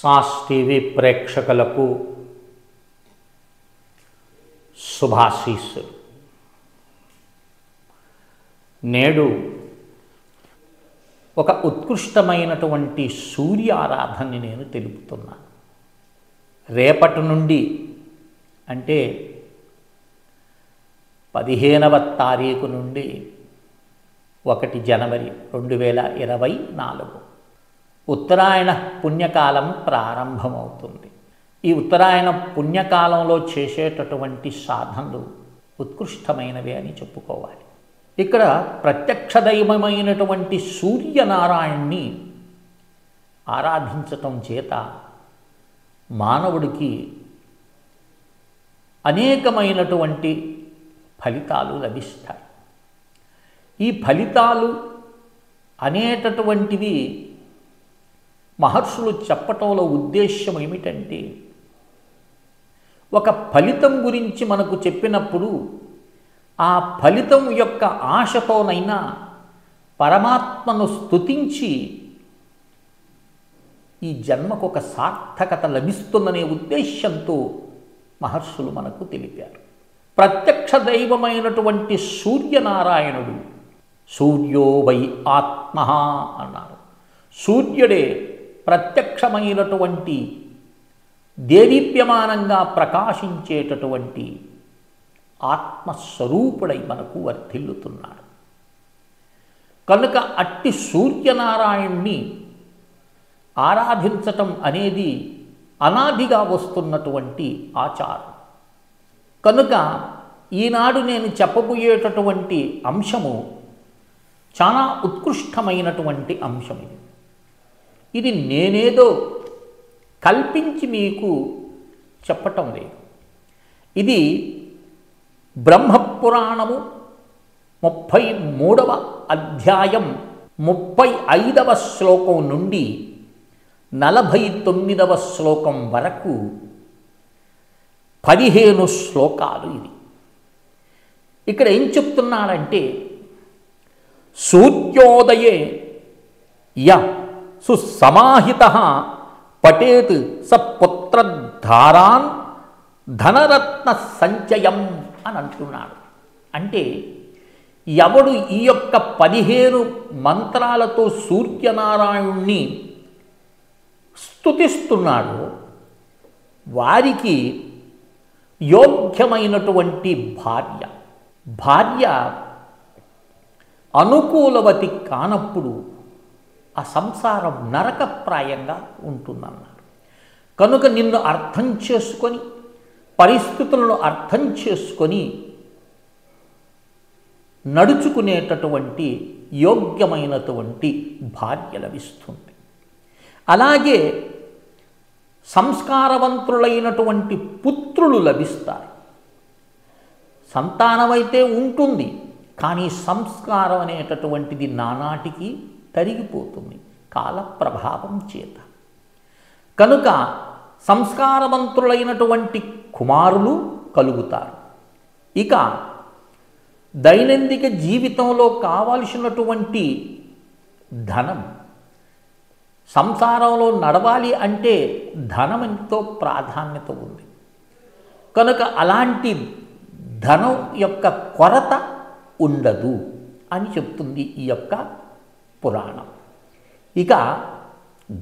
Sauce TV ప్రేక్షకులకు శుభాశీస్సులు. నేడు ఒక ఉత్కృష్టమైనటువంటి సూర్య ఆరాధనని నేను తెలుపుతున్నాను. రేపటి నుండి అంటే 15వ తారీఖు నుండి 1 జనవరి 2024 ఉత్తరాయణ పుణ్యకాలం ప్రారంభమవుతుంది. ఈ ఉత్తరాయణ పుణ్యకాలంలో చేసేటటువంటి సాధనలు ఉత్కృష్టమైనవి అని చెప్పుకోవాలి. ఇక్కడ ప్రత్యక్ష దైవమైనటువంటి సూర్యనారాయణ్ణి ఆరాధించటం చేత మానవుడికి అనేకమైనటువంటి ఫలితాలు లభిస్తాయి. ఈ ఫలితాలు అనేటటువంటివి మహర్షులు చెప్పటంలో ఉద్దేశ్యం ఏమిటంటే, ఒక ఫలితం గురించి మనకు చెప్పినప్పుడు ఆ ఫలితం యొక్క ఆశతోనైనా పరమాత్మను స్తుతించి ఈ జన్మకు ఒక సార్థకత లభిస్తుందనే ఉద్దేశ్యంతో మహర్షులు మనకు తెలిపారు. ప్రత్యక్ష దైవమైనటువంటి సూర్యనారాయణుడు సూర్యో వై ఆత్మ అన్నారు. సూర్యుడే ప్రత్యక్షమైనటువంటి దేదీప్యమానంగా ప్రకాశించేటటువంటి ఆత్మస్వరూపుడై మనకు వర్ధిల్లుతున్నాడు. కనుక అట్టి సూర్యనారాయణ్ణి ఆరాధించటం అనేది అనాదిగా వస్తున్నటువంటి ఆచారం. కనుక ఈనాడు నేను చెప్పబోయేటటువంటి అంశము చాలా ఉత్కృష్టమైనటువంటి అంశం. ఇది నేనేదో కల్పించి మీకు చెప్పటం లేదు. ఇది బ్రహ్మపురాణము 33వ అధ్యాయం 35వ శ్లోకం నుండి 49వ శ్లోకం వరకు 15 శ్లోకాలు. ఇది ఇక్కడ ఏం చెప్తున్నాడంటే, సూర్యోదయే య సుసమాహితః పఠేత్ స పుత్రధారాన్ ధనరత్న సంచయం అని అంటున్నాడు. అంటే ఎవడు ఈ యొక్క 15 మంత్రాలతో సూర్యనారాయణుణ్ణి స్తుతిస్తున్నాడో వారికి యోగ్యమైనటువంటి భార్య అనుకూలవతి కానప్పుడు ఆ సంసారం నరకప్రాయంగా ఉంటుందన్నాడు. కనుక నిన్ను అర్థం చేసుకొని, పరిస్థితులను అర్థం చేసుకొని నడుచుకునేటటువంటి యోగ్యమైనటువంటి భార్య లభిస్తుంది. అలాగే సంస్కారవంతులైనటువంటి పుత్రులు లభిస్తారు. సంతానమైతే ఉంటుంది, కానీ సంస్కారం అనేటటువంటిది నానాటికి తరిగిపోతుంది కాల ప్రభావం చేత. కనుక సంస్కారవంతులైనటువంటి కుమారులు కలుగుతారు. ఇక దైనందిక జీవితంలో కావలసినటువంటి ధనం, సంసారంలో నడవాలి అంటే ధనం ఎంతో ప్రాధాన్యత ఉంది. కనుక అలాంటి ధనం యొక్క కొరత ఉండదు అని చెప్తుంది ఈ యొక్క పురాణం. ఇక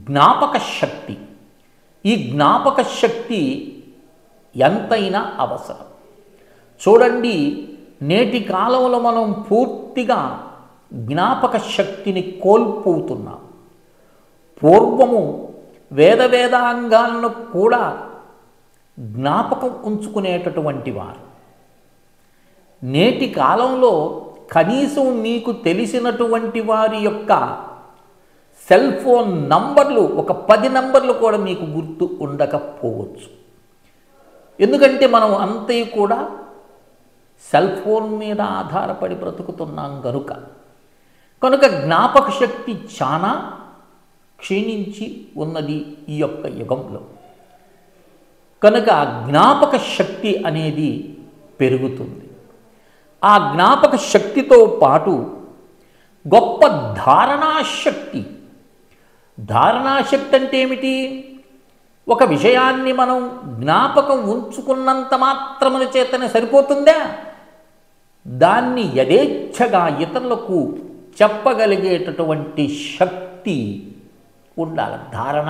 జ్ఞాపక శక్తి, ఈ జ్ఞాపక శక్తి ఎంతైనా అవసరం. చూడండి, నేటి కాలంలో మనం పూర్తిగా జ్ఞాపక శక్తిని కోల్పోతున్నాం. పూర్వము వేదాంగాలను కూడా జ్ఞాపకం ఉంచుకునేటటువంటి వారు. నేటి కాలంలో కనీసం మీకు తెలిసినటువంటి వారి యొక్క సెల్ ఫోన్ నంబర్లు ఒక 10 నంబర్లు కూడా మీకు గుర్తు ఉండకపోవచ్చు. ఎందుకంటే మనం అంతే కూడా సెల్ ఫోన్ మీద ఆధారపడి బ్రతుకుతున్నాం కనుక జ్ఞాపక శక్తి చాలా క్షీణించి ఉన్నది ఈ యొక్క యుగంలో. కనుక జ్ఞాపక శక్తి అనేది పెరుగుతుంది. ఆ జ్ఞాపక శక్తితో పాటు గొప్ప ధారణాశక్తి. ధారణాశక్తి అంటే ఏమిటి? ఒక విషయాన్ని మనం జ్ఞాపకం ఉంచుకున్నంత మాత్రమున చేతనే సరిపోతుందా? దాన్ని యథేచ్ఛగా ఇతరులకు చెప్పగలిగేటటువంటి శక్తి ఉండాలి. ధారణ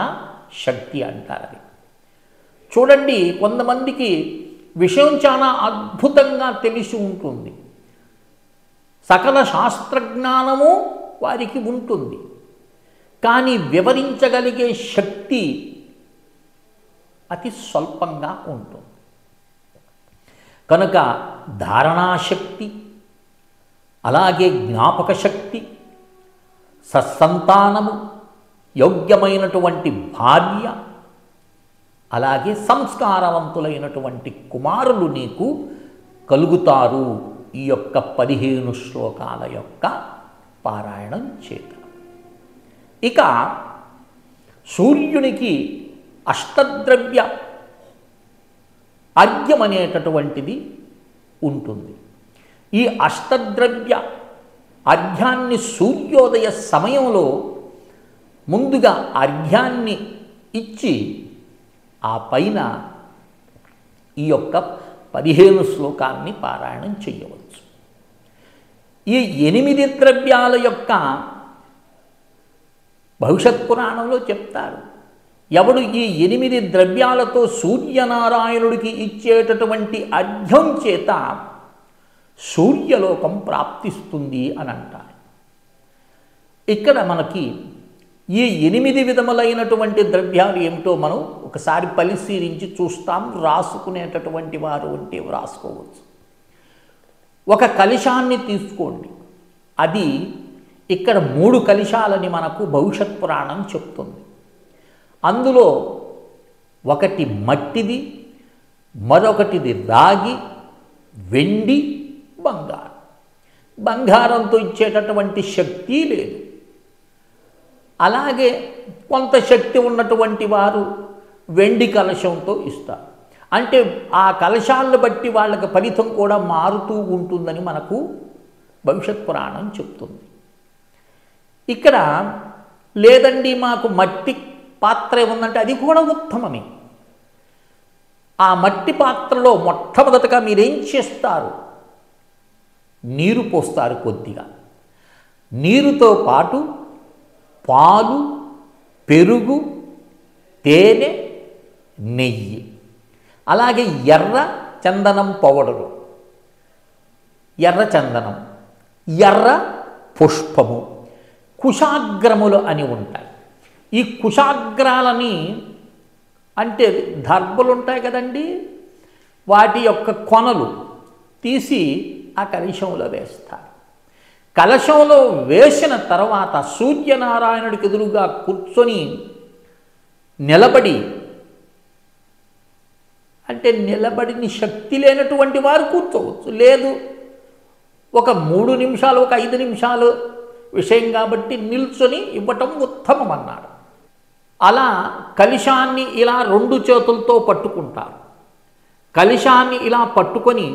శక్తి అంటారు అది. చూడండి, కొంతమందికి విషయం చాలా అద్భుతంగా తెలిసి ఉంటుంది, సకల శాస్త్రజ్ఞానము వారికి ఉంటుంది, కానీ వివరించగలిగే శక్తి అతి స్వల్పంగా ఉంటుంది. కనుక ధారణాశక్తి, అలాగే జ్ఞాపక శక్తి, సత్సంతానము, యోగ్యమైనటువంటి భార్య, అలాగే సంస్కారవంతులైనటువంటి కుమారులు నీకు కలుగుతారు ఈ యొక్క 15 శ్లోకాల యొక్క పారాయణం చేత. ఇక సూర్యునికి అష్టద్రవ్య అర్ఘ్యం అనేటటువంటిది ఉంటుంది. ఈ అష్టద్రవ్య అర్ఘ్యాన్ని సూర్యోదయ సమయంలో ముందుగా అర్ఘ్యాన్ని ఇచ్చి ఆ పైన ఈ యొక్క 15 శ్లోకాన్ని పారాయణం చేయవచ్చు. ఈ 8 ద్రవ్యాల యొక్క భవిష్యత్ పురాణంలో చెప్తారు. ఎవడు ఈ 8 ద్రవ్యాలతో సూర్యనారాయణుడికి ఇచ్చేటటువంటి అర్ఘ్యం చేత సూర్యలోకం ప్రాప్తిస్తుంది అని అంటారు. ఇక్కడ మనకి ఈ 8 విధములైనటువంటి ద్రవ్యాలు ఏమిటో మనం ఒకసారి పరిశీలించి చూస్తాం. రాసుకునేటటువంటి వారు ఉంటే రాసుకోవచ్చు. ఒక కలశాన్ని తీసుకోండి. అది ఇక్కడ 3 కలశాలని మనకు భవిష్యత్ పురాణం చెప్తుంది. అందులో ఒకటి మట్టిది, మరొకటిది రాగి, వెండి, బంగారం. బంగారంతో ఇచ్చేటటువంటి శక్తి లేదు. అలాగే కొంత శక్తి ఉన్నటువంటి వారు వెండి కలశంతో ఇస్తారు. అంటే ఆ కలశాలను బట్టి వాళ్ళకి ఫలితం కూడా మారుతూ ఉంటుందని మనకు భవిష్యత్ పురాణం చెప్తుంది. ఇక్కడ లేదండి మాకు మట్టి పాత్ర ఉందంటే అది కూడా ఉత్తమమే. ఆ మట్టి పాత్రలో మొట్టమొదటగా మీరేం చేస్తారు? నీరు పోస్తారు కొద్దిగా. నీరుతో పాటు పాలు, పెరుగు, తేనె, నెయ్యి, అలాగే ఎర్ర చందనం పౌడరు, ఎర్ర చందనం, ఎర్ర పుష్పము, కుశాగ్రములు అని ఉంటాయి. ఈ కుశాగ్రాలని అంటే దర్భలు ఉంటాయి కదండి, వాటి యొక్క కొనలు తీసి ఆ కలశంలో వేస్తారు. కలశంలో వేసిన తర్వాత సూర్యనారాయణుడికి ఎదురుగా కూర్చొని నిలబడి, అంటే నిలబడిని శక్తి లేనటువంటి వారు కూర్చోవచ్చు. లేదు ఒక 3 నిమిషాలు, ఒక 5 నిమిషాలు విషయం కాబట్టి నిల్చొని ఇవ్వటం ఉత్తమం అన్నాడు. అలా కలశాన్ని ఇలా 2 చేతులతో పట్టుకుంటారు. కలశాన్ని ఇలా పట్టుకొని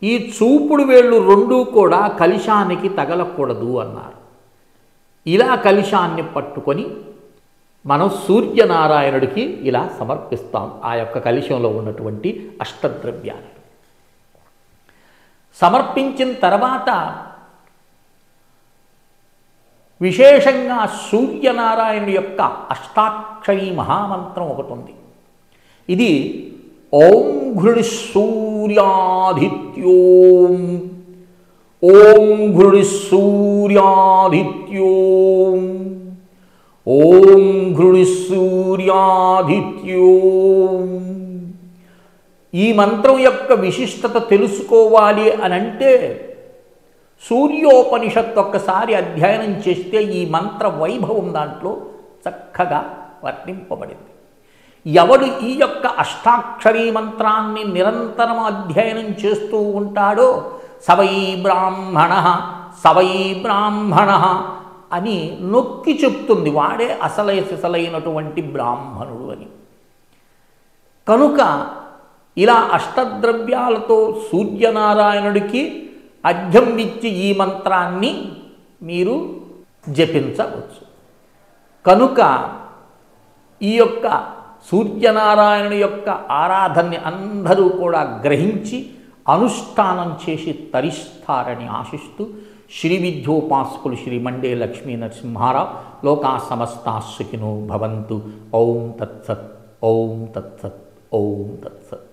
ఈ చూపుడు వేళ్ళు 2 కూడా కలశానికి తగలకూడదు అన్నారు. ఇలా కలశాన్ని పట్టుకొని మనం సూర్యనారాయణుడికి ఇలా సమర్పిస్తాం ఆ యొక్క కలశంలో ఉన్నటువంటి అష్టద్రవ్యాలు. సమర్పించిన తర్వాత విశేషంగా సూర్యనారాయణుడి యొక్క అష్టాక్షరీ మహామంత్రం ఒకటి ఉంది. ఇది ఓం ఘృణి సూర్యాదిత్యోం, ఓం ఘృణి సూర్యాదిత్యోం, ఓం ఘృణి సూర్యాదిత్యోం. ఈ మంత్రం యొక్క విశిష్టత తెలుసుకోవాలి అనంటే సూర్యోపనిషత్తు ఒక్కసారి అధ్యయనం చేస్తే ఈ మంత్ర వైభవం దాంట్లో చక్కగా వర్ణింపబడింది. ఎవడు ఈ యొక్క అష్టాక్షరీ మంత్రాన్ని నిరంతరం అధ్యయనం చేస్తూ ఉంటాడో సవై బ్రాహ్మణ, సవై బ్రాహ్మణ అని నొక్కి చెప్తుంది, వాడే సిసలైనటువంటి బ్రాహ్మణుడు అని. కనుక ఇలా అష్టద్రవ్యాలతో సూర్యనారాయణుడికి అర్ఘ్యం ఇచ్చి ఈ మంత్రాన్ని మీరు జపించవచ్చు. కనుక ఈ యొక్క సూర్యనారాయణుని యొక్క ఆరాధనని అందరూ కూడా గ్రహించి అనుష్ఠానం చేసి తరిస్తారని ఆశిస్తూ శ్రీ విద్యోపాసకులు శ్రీ మండే లక్ష్మీ నరసింహారావు లోకా సమస్తా సుఖినో భవంతు. ఓం తత్సత్. ఓం తత్సత్. ఓం తత్సత్.